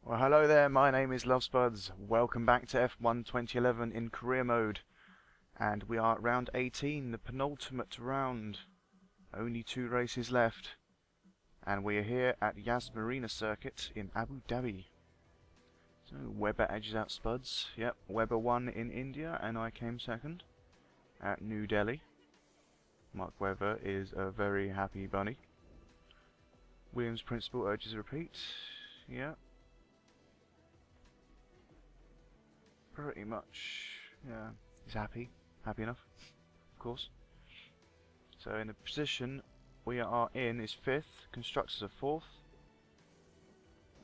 Well, hello there, my name is Lovespuds. Welcome back to F1 2011 in career mode. And we are at round 18, the penultimate round. Only 2 races left. And we are here at Yas Marina Circuit in Abu Dhabi. So, Webber edges out Spuds. Yep, Webber won in India and I came second at New Delhi. Mark Webber is a very happy bunny. Williams principal urges a repeat. Yep. Pretty much, yeah, he's happy enough, of course. So in the position we are in is 5th, constructors are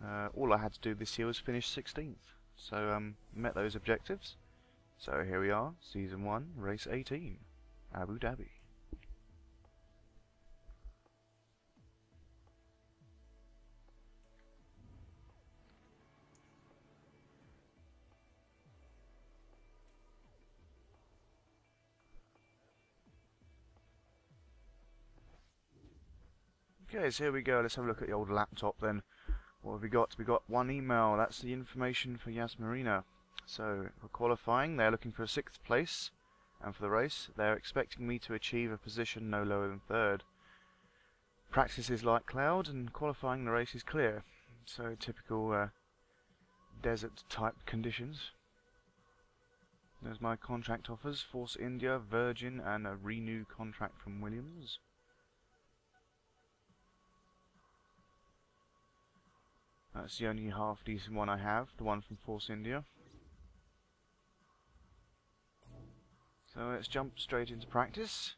4th. All I had to do this year was finish 16th, so met those objectives. So here we are, season 1, race 18, Abu Dhabi. Okay, so here we go. Let's have a look at the old laptop then. What have we got? We got one email. That's the information for Yas Marina. So, for qualifying, they're looking for a 6th place. And for the race, they're expecting me to achieve a position no lower than 3rd. Practice is like cloud, and qualifying the race is clear. So, typical desert type conditions. There's my contract offers. Force India, Virgin, and a renew contract from Williams. That's the only half decent one I have, the one from Force India. So let's jump straight into practice.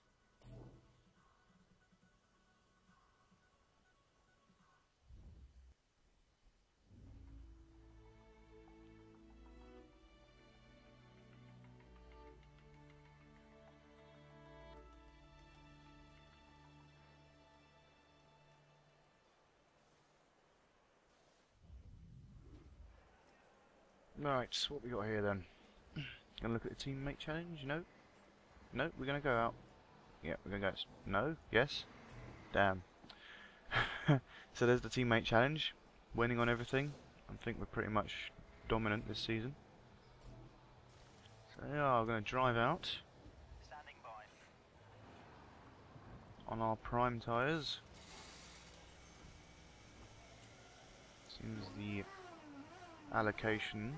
Right, so what we got here then? Gonna look at the teammate challenge? No? No, we're gonna go out. Yeah, we're gonna go. No? Yes? Damn. So there's the teammate challenge. Winning on everything. I think we're pretty much dominant this season. So yeah, we're gonna drive out. Standing by. On our prime tyres. Seems the allocation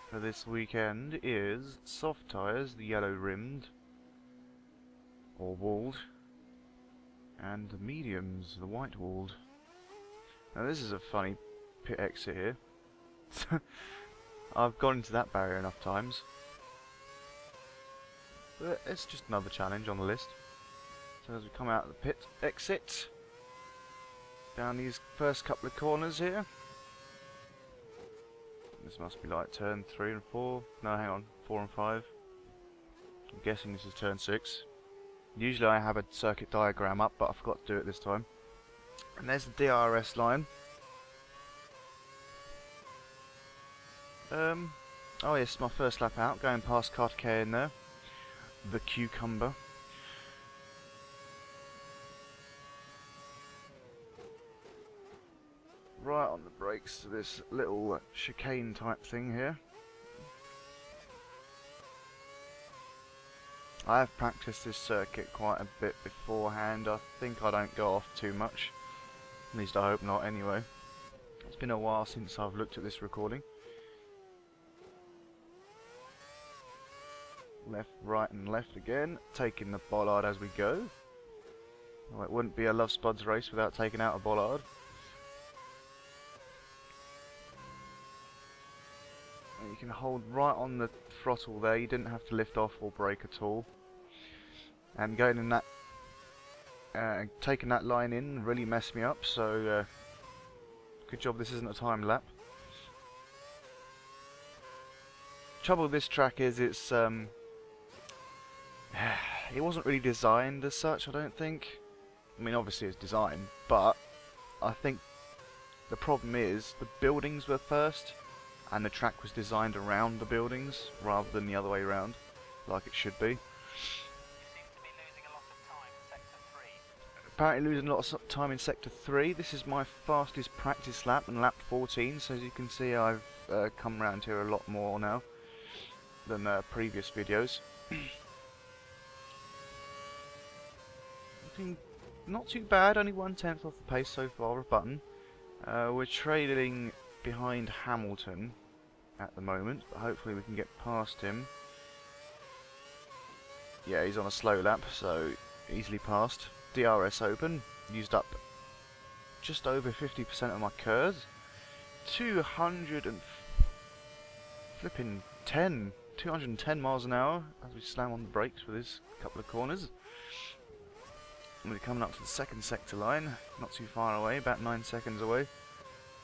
for this weekend is soft tyres, the yellow rimmed or walled, and the mediums, the white walled. Now this is a funny pit exit here. I've gone into that barrier enough times, but it's just another challenge on the list. So as we come out of the pit exit, down these first couple of corners here. This must be like turn 3 and 4. No, hang on, 4 and 5. I'm guessing this is turn 6. Usually I have a circuit diagram up, but I forgot to do it this time. And there's the DRS line. Oh yes, my first lap out, going past Cartier in there. The cucumber. Right on the brakes to this little chicane type thing here. I have practiced this circuit quite a bit beforehand. I think I don't go off too much. At least I hope not anyway. It's been a while since I've looked at this recording. Left, right and left again. Taking the bollard as we go. Well, it wouldn't be a Lovespuds race without taking out a bollard. You can hold right on the throttle there, you didn't have to lift off or brake at all. And going in that, taking that line in really messed me up, so good job this isn't a time lap. Trouble with this track is it's, it wasn't really designed as such, I don't think. I mean obviously it's designed, but I think the problem is the buildings were first. And the track was designed around the buildings rather than the other way around, like it should be. You seem to be losing a lot of time in sector 3. Apparently losing a lot of time in Sector 3. This is my fastest practice lap and lap 14, so as you can see I've come around here a lot more now than previous videos. Looking not too bad, only 1/10 off the pace so far of Button. We're trailing behind Hamilton at the moment, but hopefully we can get past him. Yeah, he's on a slow lap, so easily passed. DRS open, used up just over 50% of my curves. 210 miles an hour as we slam on the brakes for this couple of corners. And we're coming up to the second sector line, not too far away, about 9 seconds away.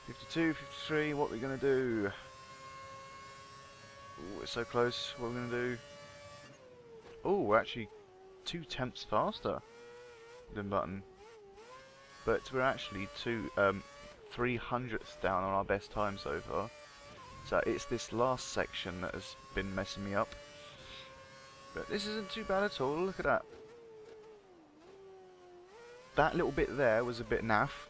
52, 53, what are we going to do? Ooh, we're so close, what are we going to do? Oh, we're actually 2/10 faster than Button. But we're actually 300ths down on our best time so far. So it's this last section that has been messing me up. But this isn't too bad at all, look at that. That little bit there was a bit naff.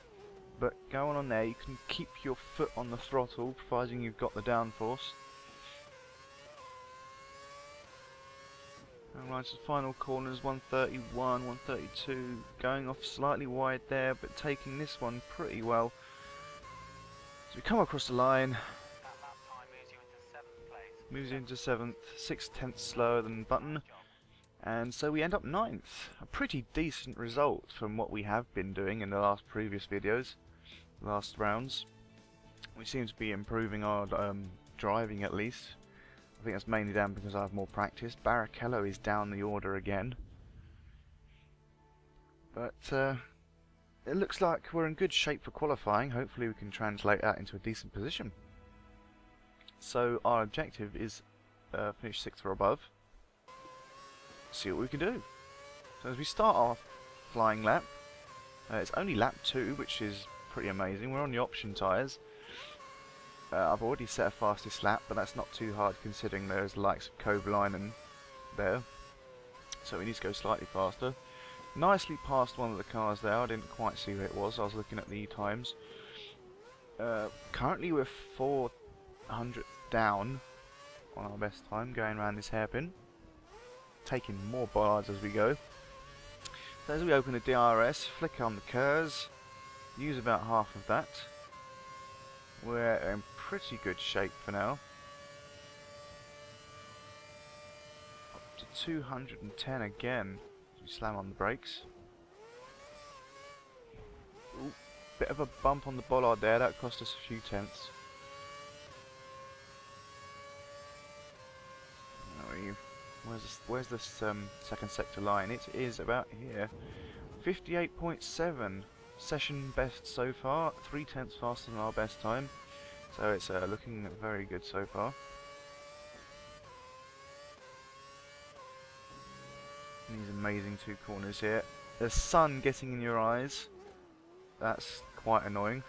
But going on there, you can keep your foot on the throttle, providing you've got the downforce. Alright, so final corners, 131, 132, going off slightly wide there, but taking this one pretty well. So we come across the line, moves you into 7th, 6/10 slower than Button, and so we end up 9th. A pretty decent result from what we have been doing in the last previous videos, last rounds. We seem to be improving our driving at least. I think that's mainly down because I have more practice. Barrichello is down the order again. But it looks like we're in good shape for qualifying. Hopefully we can translate that into a decent position. So our objective is finish 6th or above. See what we can do. So as we start our flying lap, it's only lap 2, which is pretty amazing. We're on the option tyres. I've already set a fastest lap, but that's not too hard considering there's the likes of Kovalainen there. So we need to go slightly faster. Nicely past one of the cars there. I didn't quite see who it was. I was looking at the times. Currently we're 400th down on our best time going around this hairpin. Taking more bollards as we go. So as we open the DRS, flick on the curves, use about half of that. We're in pretty good shape for now. Up to 210 again as we slam on the brakes. Ooh, bit of a bump on the bollard there, that cost us a few tenths. Where's this second sector line? It is about here. 58.7. Session best so far, 3/10 faster than our best time, so it's looking very good so far. And these amazing 2 corners here. The sun getting in your eyes, that's quite annoying.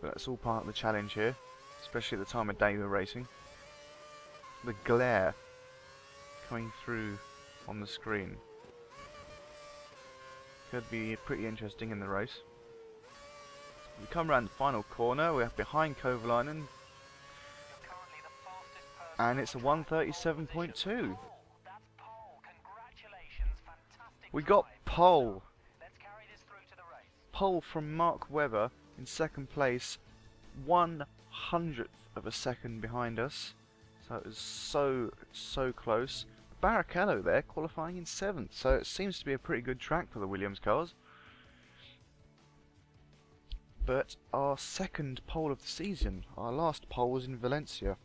But that's all part of the challenge here, especially at the time of day we're racing. The glare coming through on the screen. Could be pretty interesting in the race. We come around the final corner, we're behind Kovalainen, and it's a 137.2. We got pole. Pole from Mark Webber in second place, 1/100th of a second behind us. So it was so close. Barrichello there qualifying in 7th, so it seems to be a pretty good track for the Williams cars. But our second pole of the season, our last pole was in Valencia.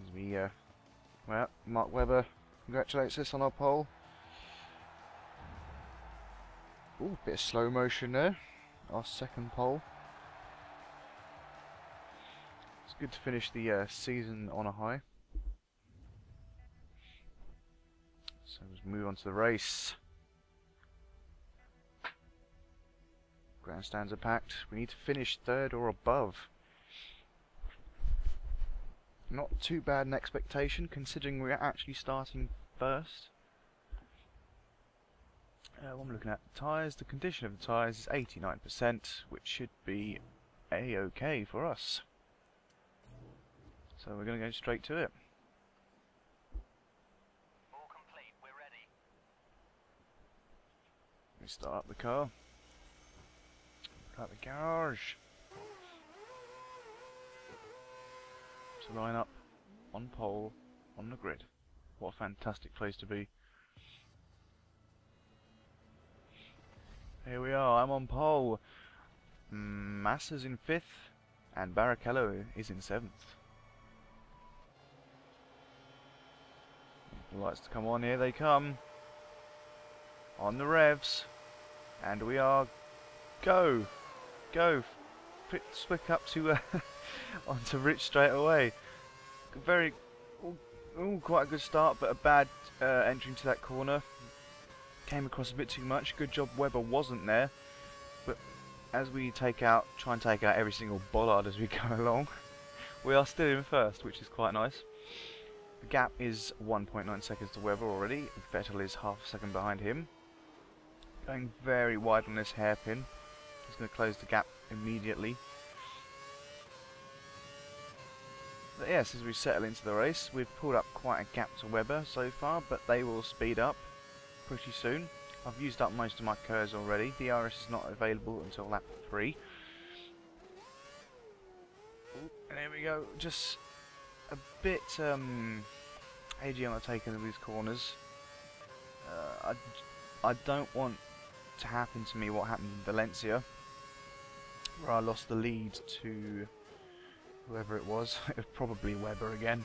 As we, well, Mark Webber congratulates us on our pole. Ooh, bit of slow motion there, our second pole. Good to finish the season on a high. So let's move on to the race. Grandstands are packed. We need to finish 3rd or above. Not too bad an expectation considering we're actually starting first. What I'm looking at, tyres, the condition of the tyres is 89%, which should be a-okay for us. So we're going to go straight to it. All complete, we're ready. Let me start up the car. Start the garage. To line up on pole on the grid. What a fantastic place to be. Here we are, I'm on pole. Massa's in 5th and Barrichello is in 7th. The lights to come on, here they come. On the revs. And we are go. Swick up to onto Rich straight away. Very quite a good start, but a bad entry into that corner. Came across a bit too much. Good job Webber wasn't there. But as we try and take out every single bollard as we go along, we are still in first, which is quite nice. The gap is 1.9 seconds to Webber already. Vettel is half a second behind him. Going very wide on this hairpin. He's going to close the gap immediately. But yes, as we settle into the race, we've pulled up quite a gap to Webber so far, but they will speed up pretty soon. I've used up most of my curves already. DRS is not available until lap 3. And here we go, just a bit AG on the taking of these corners. I don't want to happen to me what happened in Valencia, where I lost the lead to whoever it was. It was probably Webber again.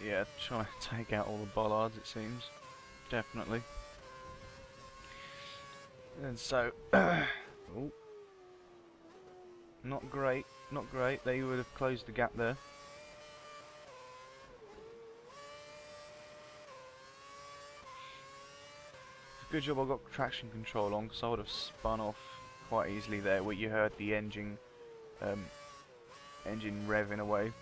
Yeah, trying to take out all the bollards, it seems. Definitely. And so, oh, not great, not great. They would have closed the gap there. Good job I got traction control on, because I would have spun off quite easily there, where you heard the engine revving away.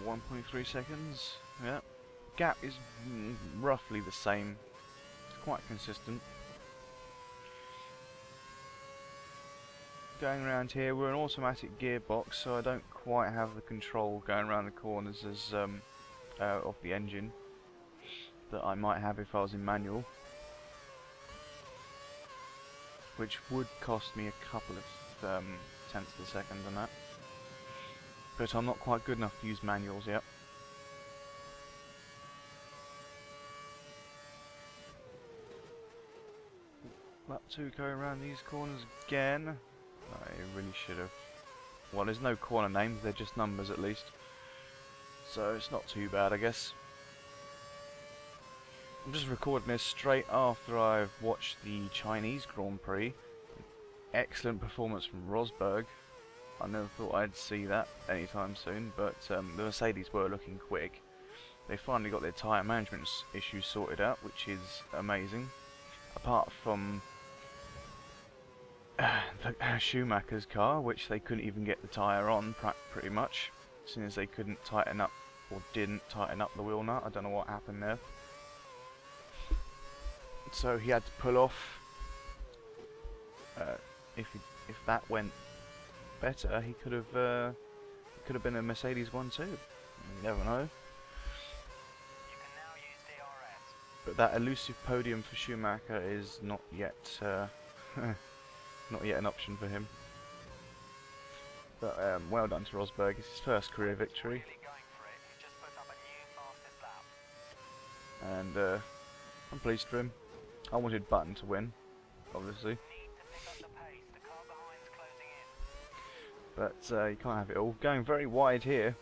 1.3 seconds. Yeah, gap is roughly the same. It's quite consistent. Going around here, we're an automatic gearbox, so I don't quite have the control going around the corners as of the engine that I might have if I was in manual, which would cost me a couple of tenths of a second on that. But I'm not quite good enough to use manuals yet. Lap 2 going around these corners again. I really should have. Well, there's no corner names, they're just numbers at least. So it's not too bad, I guess. I'm just recording this straight after I've watched the Chinese Grand Prix. Excellent performance from Rosberg. I never thought I'd see that anytime soon, but the Mercedes were looking quick. They finally got their tyre management issues sorted out, which is amazing. Apart from Schumacher's car, which they couldn't even get the tyre on pretty much, as soon as they couldn't tighten up, or didn't tighten up the wheel nut. I don't know what happened there. So he had to pull off. If that went better, he could have been a Mercedes 1-2. You never know. You can now use DRS. But that elusive podium for Schumacher is not yet not yet an option for him. But well done to Rosberg. It's his first career victory. Really going for it. He just put up a new fastest lap. And I'm pleased for him. I wanted Button to win, obviously. Need to pick up the pace. The car behind's closing in. But you can't have it all. Going very wide here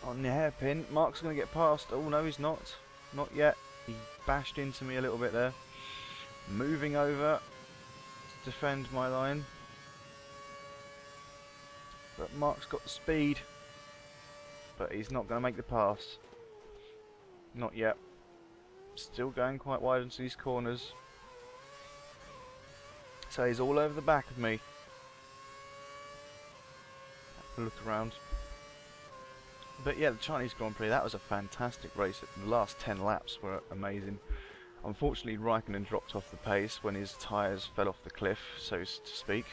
on the hairpin. Mark's going to get past. Oh no, he's not. Not yet. He bashed into me a little bit there. Moving over to defend my line. But Mark's got the speed. But he's not going to make the pass. Not yet. Still going quite wide into these corners. So he's all over the back of me. Have a look around. But yeah, the Chinese Grand Prix, that was a fantastic race. The last 10 laps were amazing. Unfortunately, Raikkonen dropped off the pace when his tyres fell off the cliff, so to speak.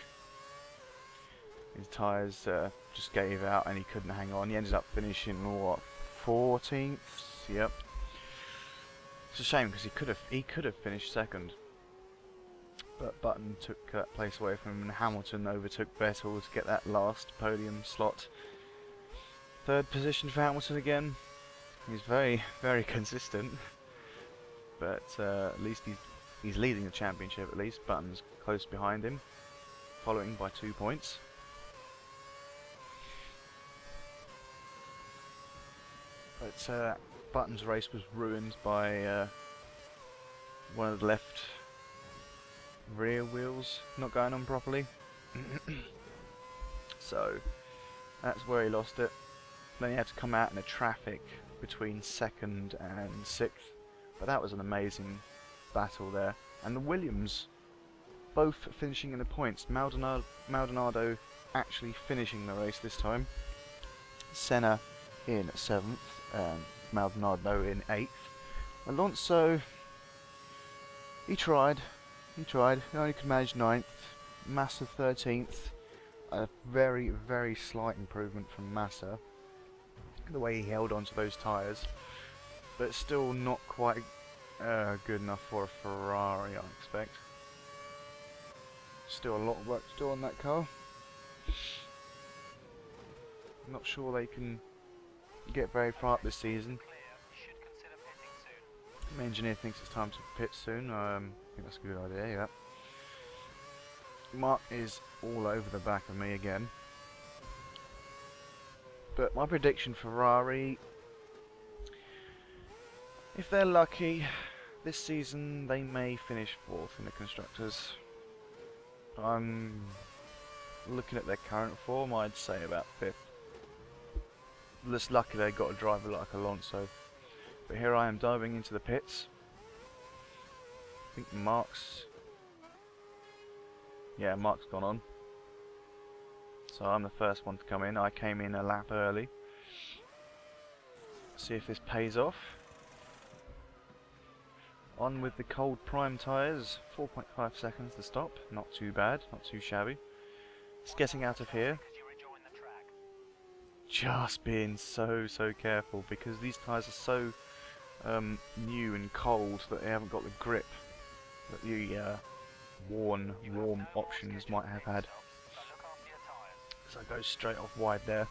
His tyres just gave out and he couldn't hang on. He ended up finishing, what, 14th? Yep. It's a shame because he could have finished second. But Button took that place away from him, and Hamilton overtook Vettel to get that last podium slot. Third position for Hamilton again. He's very, very consistent. But at least he's leading the championship at least. Button's close behind him, following by 2 points. But Button's race was ruined by one of the left rear wheels not going on properly. So that's where he lost it. Then he had to come out in the traffic between 2nd and 6th. But that was an amazing battle there. And the Williams both finishing in the points. Maldonado actually finishing the race this time. Senna in 7th, and Maldonado in 8th. Alonso, he tried. He only could manage 9th. Massa 13th. A very, very slight improvement from Massa. The way he held on to those tyres. But still not quite good enough for a Ferrari, I expect. Still a lot of work to do on that car. I'm not sure they can get very far up this season. The engineer thinks it's time to pit soon. I think that's a good idea, yeah. Mark is all over the back of me again. But my prediction for Ferrari, if they're lucky, this season they may finish 4th in the Constructors. I'm looking at their current form, I'd say about 5th. Just lucky they got a driver like Alonso. But here I am diving into the pits. I think Mark's gone on. So I'm the first one to come in. I came in a lap early. See if this pays off. On with the cold prime tyres. 4.5 seconds to stop. Not too bad, not too shabby. Just getting out of here. Just being so careful because these tyres are so new and cold that they haven't got the grip that the warm options might have had. So I go straight off wide there.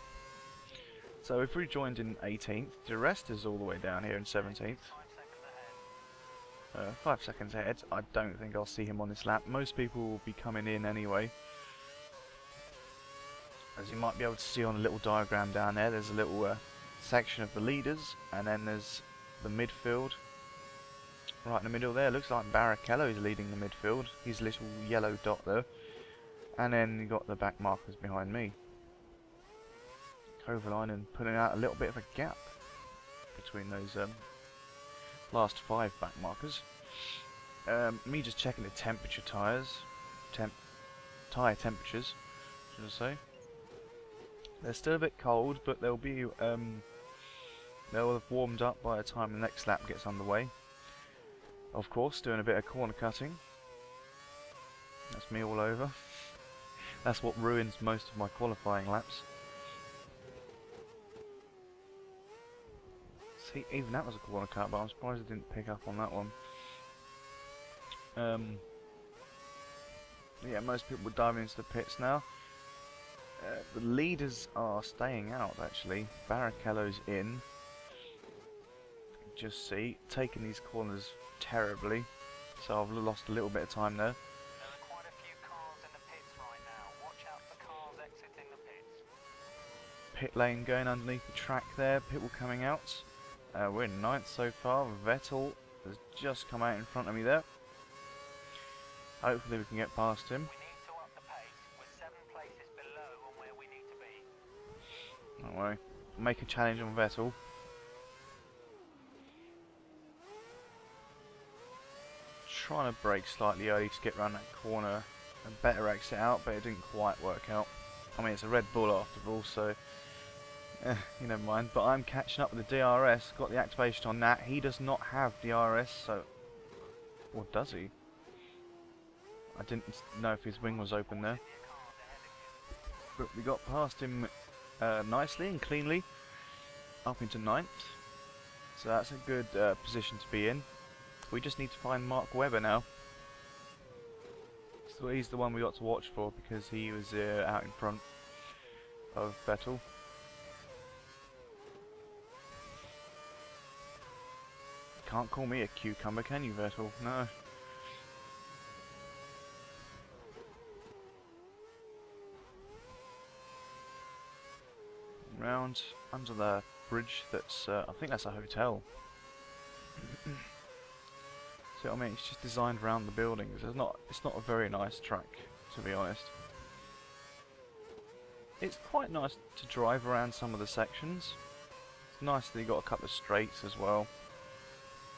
So we've rejoined in 18th. The rest is all the way down here in 17th. 5 seconds ahead. I don't think I'll see him on this lap. Most people will be coming in anyway. As you might be able to see on a little diagram down there, there's a little section of the leaders, and then there's the midfield. Right in the middle there, looks like Barrichello is leading the midfield. He's a little yellow dot there. And then you got the back markers behind me. Kovalainen putting out a little bit of a gap between those last 5 back markers. Me just checking the temperature tyres. Tyre temperatures, should I say. They're still a bit cold, but they'll be they'll have warmed up by the time the next lap gets underway. Of course, doing a bit of corner cutting. That's me all over. That's what ruins most of my qualifying laps. See, even that was a corner cut, but I'm surprised I didn't pick up on that one. Yeah, most people are diving into the pits now. The leaders are staying out, actually. Barrichello's in. Just see, taking these corners terribly. So I've lost a little bit of time there. There are quite a few cars in the pits right now. Watch out for cars exiting the pits. Pit lane going underneath the track there. Pit wall coming out. We're in 9th so far. Vettel has just come out in front of me there. Hopefully we can get past him. We need to up the pace. We're 7 places below on where we need to be. Don't worry. Make a challenge on Vettel. trying to brake slightly early to get around that corner and better exit out, but it didn't quite work out. I mean, it's a Red Bull after all, so you never mind. But I'm catching up with the DRS, got the activation on that. He does not have DRS, so... Or does he? I didn't know if his wing was open there. But we got past him nicely and cleanly, up into 9th. So that's a good position to be in. We just need to find Mark Webber now. So he's the one we got to watch for because he was out in front of Vettel. Can't call me a cucumber, can you, Vettel? No. Round under the bridge. That's I think that's a hotel. So I mean, it's just designed around the buildings. It's not a very nice track, to be honest. It's quite nice to drive around some of the sections. It's nice that you got a couple of straights as well.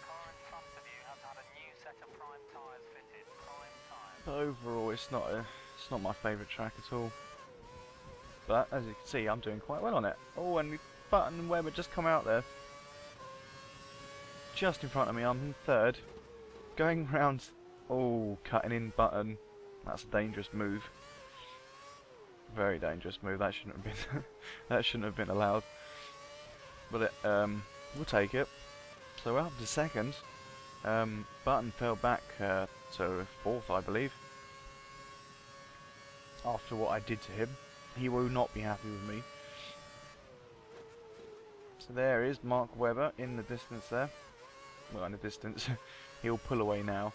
Car in front of you has had a new set of prime tyres fitted. Prime tyres. But overall, it's not my favourite track at all. But as you can see, I'm doing quite well on it. Oh, and Button and Webber just come out there. Just in front of me, I'm in 3rd. Going round, oh, cutting in Button. That's a dangerous move. Very dangerous move. That shouldn't have been. That shouldn't have been allowed. But it, we'll take it. So we're up to 2nd. Button fell back to 4th, I believe. After what I did to him, he will not be happy with me. So there is Mark Webber in the distance there. Well, in the distance. He'll pull away now.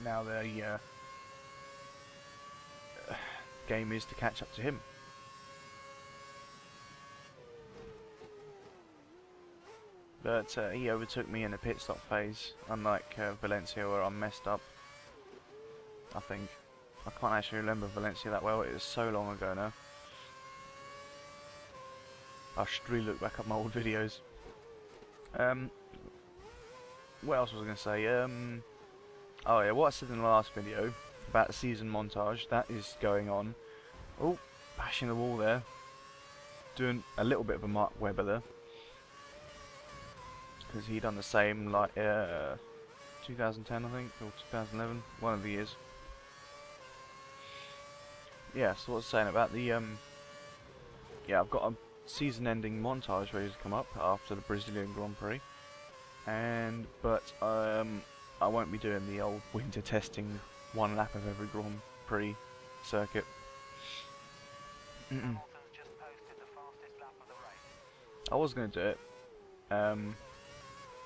Now the game is to catch up to him. But he overtook me in the pit stop phase, unlike Valencia where I'm messed up. I think. I can't actually remember Valencia that well, it was so long ago now. I should really look back at my old videos. What else was I going to say? Oh yeah, what I said in the last video about the season montage, that is going on. Oh, bashing the wall there. Doing a little bit of a Mark Webber there. Because he done the same like 2010 I think, or 2011, one of the years. Yeah, so what I was saying about the yeah, I've got a season-ending montage ready to come up after the Brazilian Grand Prix, but I won't be doing the old winter testing, one lap of every Grand Prix circuit. Hamilton's just posted the fastest lap of the race. I was going to do it,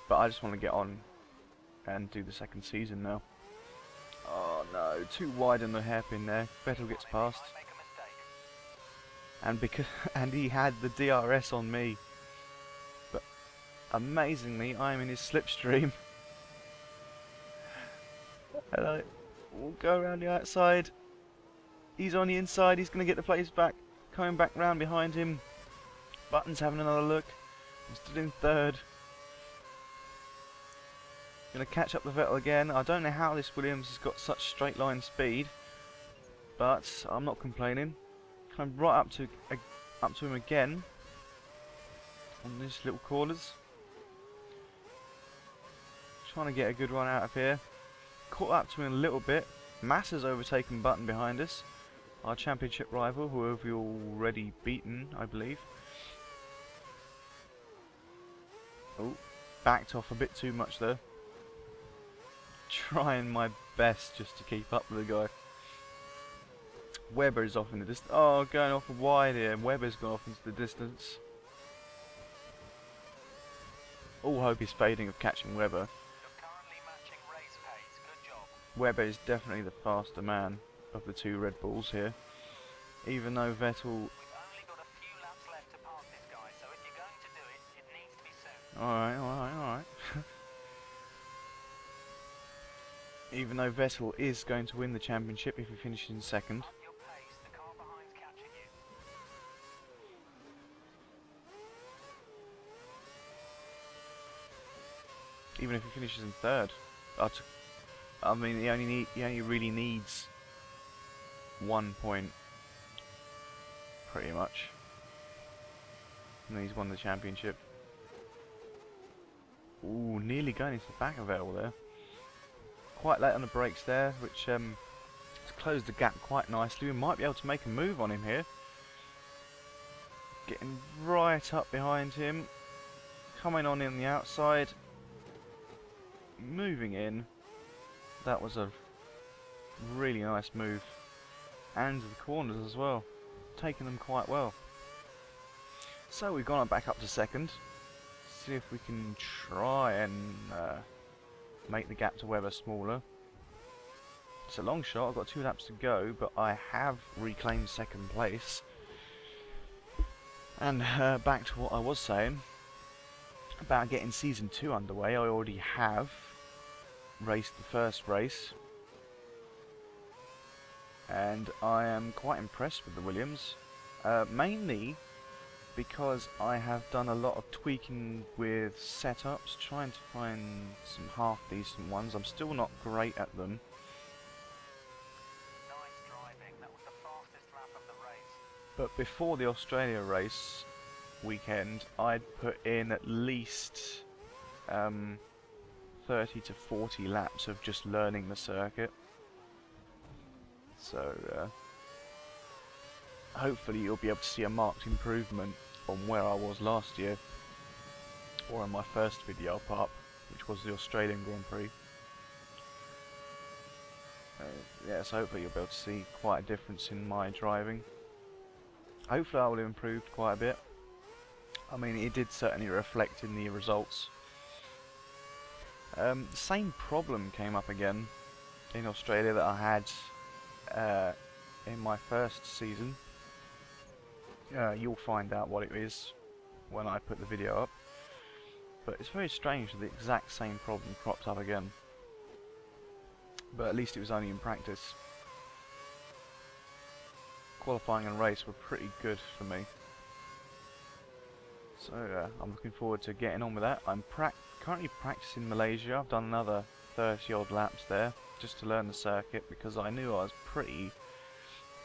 but I just want to get on and do the 2nd season now. Oh no, too wide in the hairpin there. Vettel gets past. And he had the DRS on me. But amazingly, I'm in his slipstream. Hello. We'll go around the outside. He's on the inside, he's going to get the place back. Coming back round behind him. Button's having another look. I'm still in 3rd. Going to catch up the Vettel again. I don't know how this Williams has got such straight line speed, but I'm not complaining. Come right up to him again on these little corners. Trying to get a good run out of here. Caught up to him a little bit. Massa's overtaken Button behind us. Our championship rival, who we've already beaten, I believe. Oh, backed off a bit too much there. Trying my best just to keep up with the guy. Webber is off in the distance. Oh, going off wide here. Webber's gone off into the distance. All hope is fading of catching Webber. You're currently matching race pace. Good job. Webber is definitely the faster man of the 2 Red Bulls here. Even though Vettel... We've only got a few laps left to pass this guy, so if you're going to do it, it needs to be soon. Alright, alright, alright. Even though Vettel is going to win the championship if he finishes in 2nd. Up your pace, the car behind's catching you. even if he finishes in third. I mean, he only really needs 1 point, pretty much, and he's won the championship. Ooh, nearly going into the back of Vettel there. Quite late on the brakes there, which has closed the gap quite nicely. We might be able to make a move on him here. Getting right up behind him, coming on in the outside, moving in. That was a really nice move, and the corners as well, taking them quite well. So we've gone back up to second. See if we can try and make the gap to Webber smaller. It's a long shot. I've got 2 laps to go, but I have reclaimed second place. And back to what I was saying about getting season 2 underway. I already have raced the first race, and I am quite impressed with the Williams, mainly because I have done a lot of tweaking with setups, trying to find some half decent ones. I'm still not great at them. Nice driving. That was the fastest lap of the race. But before the Australia race weekend, I'd put in at least 30 to 40 laps of just learning the circuit. So hopefully you'll be able to see a marked improvement on where I was last year, or in my first video up, which was the Australian Grand Prix. Yeah, so hopefully you'll be able to see quite a difference in my driving. Hopefully I will have improved quite a bit. I mean, it did certainly reflect in the results. The same problem came up again in Australia that I had in my first season. You'll find out what it is when I put the video up. But it's very strange that the exact same problem cropped up again. But at least it was only in practice. Qualifying and race were pretty good for me. So I'm looking forward to getting on with that. I'm currently practicing Malaysia. I've done another 30 odd laps there just to learn the circuit, because I knew I was pretty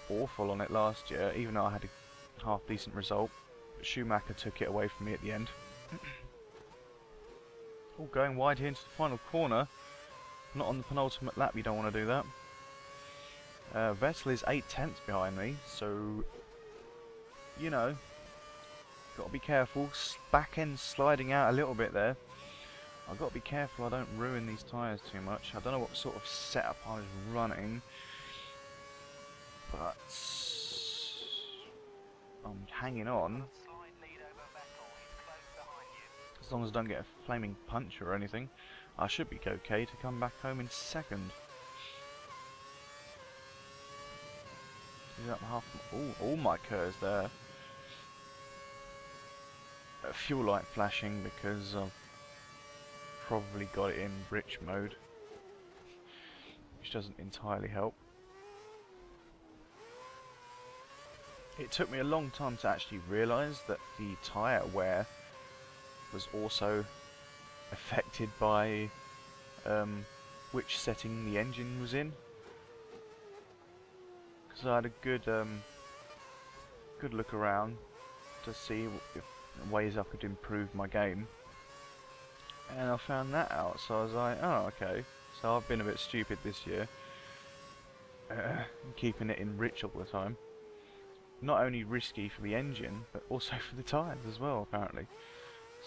awful on it last year, even though I had a half decent result. Schumacher took it away from me at the end. All going wide here into the final corner. Not on the penultimate lap, you don't want to do that. Vettel is 8/10 behind me, so you know, got to be careful. Back end sliding out a little bit there. I've got to be careful I don't ruin these tyres too much. I don't know what sort of setup I was running, but I'm hanging on. Slight lead over Vettel. He's close behind you. As long as I don't get a flaming punch or anything, I should be okay to come back home in second. Is that half? All my curves there. Fuel light flashing because I've probably got it in rich mode, which doesn't entirely help. It took me a long time to actually realise that the tyre wear was also affected by which setting the engine was in, because I had a good look around to see if ways I could improve my game, and I found that out. So I was like, oh, okay, so I've been a bit stupid this year, keeping it in rich all the time. Not only risky for the engine, but also for the tyres as well, apparently.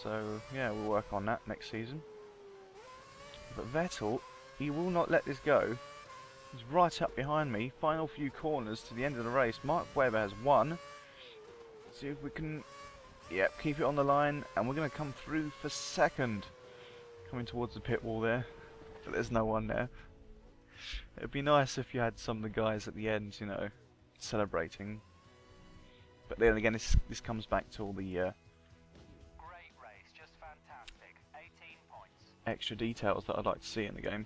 So yeah, we'll work on that next season. But Vettel, he will not let this go. He's right up behind me. Final few corners to the end of the race. Mark Webber has won. See if we can, yep, keep it on the line, and we're going to come through for second. Coming towards the pit wall there, but there's no one there. It'd be nice if you had some of the guys at the end, you know, celebrating. But then again, this comes back to all the Great race, just fantastic. 18 points. extra details that I'd like to see in the game.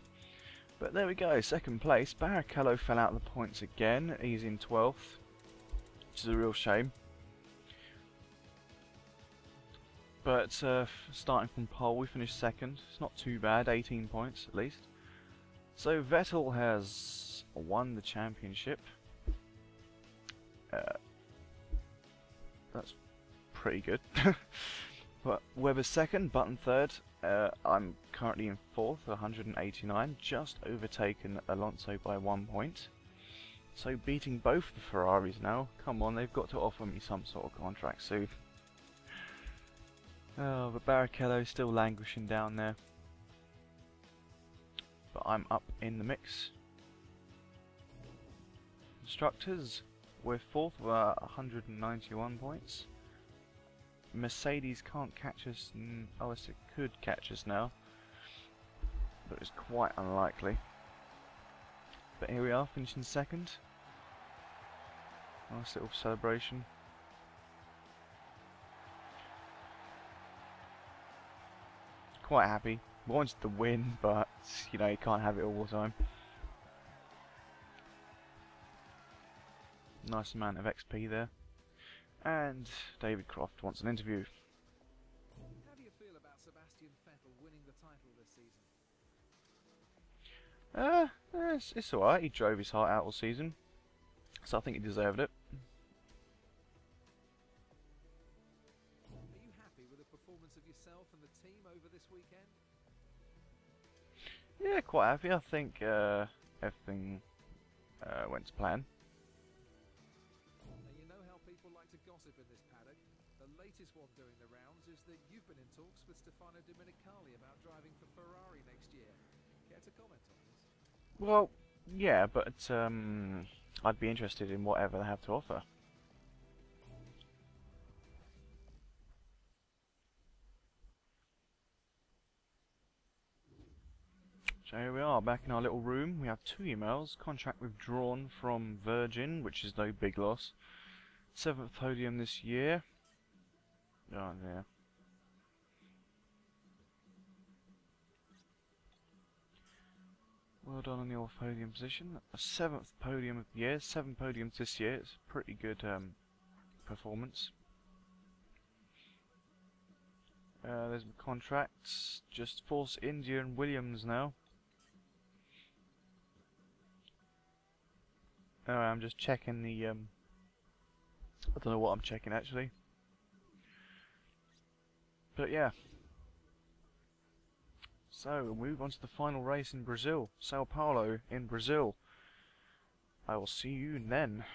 But there we go, second place. Barrichello fell out of the points again. He's in 12th, which is a real shame. But starting from pole, we finished second. It's not too bad, 18 points at least. So Vettel has won the championship. That's pretty good. But Webber's second, Button third. I'm currently in fourth, 189, just overtaken Alonso by 1 point. So beating both the Ferraris now. Come on, they've got to offer me some sort of contract soon. Oh, but Barrichello's still languishing down there. But I'm up in the mix. Constructors, we're fourth with 191 points. Mercedes can't catch us. Oh, yes, it could catch us now, but it's quite unlikely. But here we are, finishing second. Nice little celebration. Quite happy. Wanted to win, but you know, you can't have it all the time. Nice amount of XP there. And David Croft wants an interview. How do you feel about Sebastian Vettel winning the title this season? It's alright. He drove his heart out all season, so I think he deserved it. Are you happy with the performance of yourself and the team over this weekend? Yeah, quite happy. I think everything went to plan. Now you know how people like to gossip in this paddock. The latest one doing the rounds is that you've been in talks with Stefano Domenicali about driving for Ferrari next year. Care to comment on this? Well, yeah, but I'd be interested in whatever they have to offer. So here we are, back in our little room. We have 2 emails. Contract withdrawn from Virgin, which is no big loss. 7th podium this year. Oh, yeah. Well done on your podium position. A 7th podium of the year. 7 podiums this year. It's a pretty good performance. There's my contracts. Just Force India and Williams now. I'm just checking the I don't know what I'm checking actually. But yeah. So we'll move on to the final race in Brazil. Sao Paulo in Brazil. I will see you then.